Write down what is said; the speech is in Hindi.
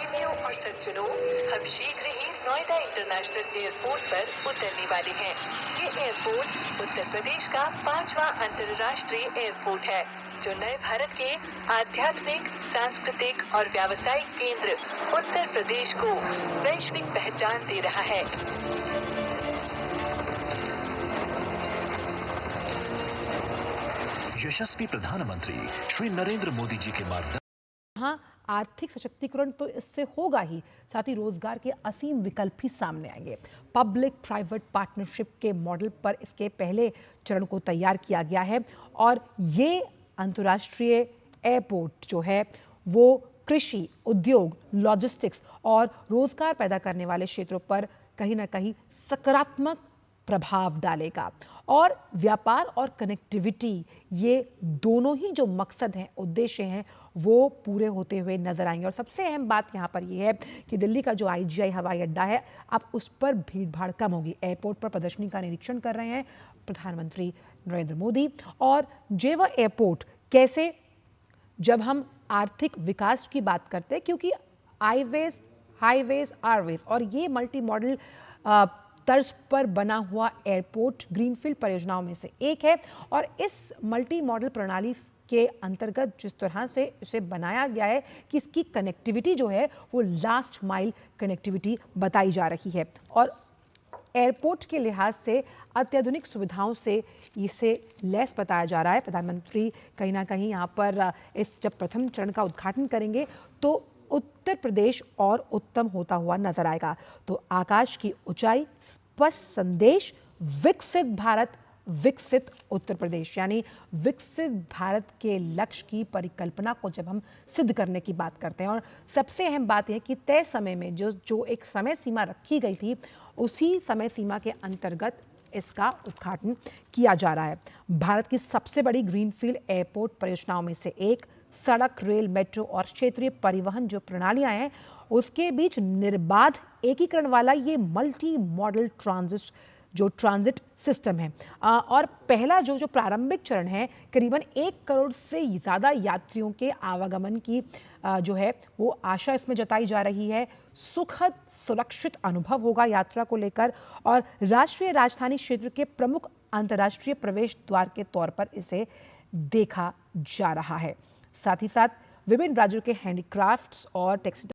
प्रेमियों और सज्जनों, हम शीघ्र ही नोएडा इंटरनेशनल एयरपोर्ट पर उतरने वाले हैं। ये एयरपोर्ट उत्तर प्रदेश का 5वां अंतर्राष्ट्रीय एयरपोर्ट है, जो नए भारत के आध्यात्मिक, सांस्कृतिक और व्यावसायिक केंद्र उत्तर प्रदेश को वैश्विक पहचान दे रहा है। यशस्वी प्रधानमंत्री श्री नरेंद्र मोदी जी के मार्गदर्शन। हाँ, आर्थिक सशक्तिकरण तो इससे होगा ही, साथ ही रोजगार के असीम विकल्प भी सामने आएंगे। पब्लिक प्राइवेट पार्टनरशिप के मॉडल पर इसके पहले चरण को तैयार किया गया है और ये अंतर्राष्ट्रीय एयरपोर्ट जो है वो कृषि, उद्योग, लॉजिस्टिक्स और रोजगार पैदा करने वाले क्षेत्रों पर कहीं ना कहीं सकारात्मक प्रभाव डालेगा और व्यापार और कनेक्टिविटी, ये दोनों ही जो मकसद हैं, उद्देश्य हैं, वो पूरे होते हुए नजर आएंगे। और सबसे अहम बात यहाँ पर यह है कि दिल्ली का जो आईजीआई हवाई अड्डा है, अब उस पर भीड़भाड़ कम होगी। एयरपोर्ट पर प्रदर्शनी का निरीक्षण कर रहे हैं प्रधानमंत्री नरेंद्र मोदी। और जेवर एयरपोर्ट कैसे, जब हम आर्थिक विकास की बात करते हैं, क्योंकि हाईवेज आरवेज और ये मल्टी मॉडल तर्ज पर बना हुआ एयरपोर्ट ग्रीनफील्ड परियोजनाओं में से एक है और इस मल्टी मॉडल प्रणाली के अंतर्गत जिस तरह से इसे बनाया गया है कि इसकी कनेक्टिविटी जो है वो लास्ट माइल कनेक्टिविटी बताई जा रही है और एयरपोर्ट के लिहाज से अत्याधुनिक सुविधाओं से इसे लैस बताया जा रहा है। प्रधानमंत्री कहीं ना कहीं यहाँ पर इस जब प्रथम चरण का उद्घाटन करेंगे तो उत्तर प्रदेश और उत्तम होता हुआ नजर आएगा। तो आकाश की ऊंचाई, स्पष्ट संदेश, विकसित भारत, विकसित उत्तर प्रदेश, यानी विकसित भारत के लक्ष्य की परिकल्पना को जब हम सिद्ध करने की बात करते हैं और सबसे अहम बात यह कि तय समय में जो एक समय सीमा रखी गई थी, उसी समय सीमा के अंतर्गत इसका उद्घाटन किया जा रहा है। भारत की सबसे बड़ी ग्रीनफील्ड एयरपोर्ट परियोजनाओं में से एक, सड़क, रेल, मेट्रो और क्षेत्रीय परिवहन जो प्रणालियां हैं, उसके बीच निर्बाध एकीकरण वाला ये मल्टी मॉडल ट्रांजिट सिस्टम है। और पहला जो प्रारंभिक चरण है, करीबन 1 करोड़ से ज़्यादा यात्रियों के आवागमन की जो है वो आशा इसमें जताई जा रही है। सुखद, सुरक्षित अनुभव होगा यात्रा को लेकर और राष्ट्रीय राजधानी क्षेत्र के प्रमुख अंतर्राष्ट्रीय प्रवेश द्वार के तौर पर इसे देखा जा रहा है। साथ ही साथ विभिन्न राज्यों के हैंडीक्राफ्ट्स और टेक्सटाइल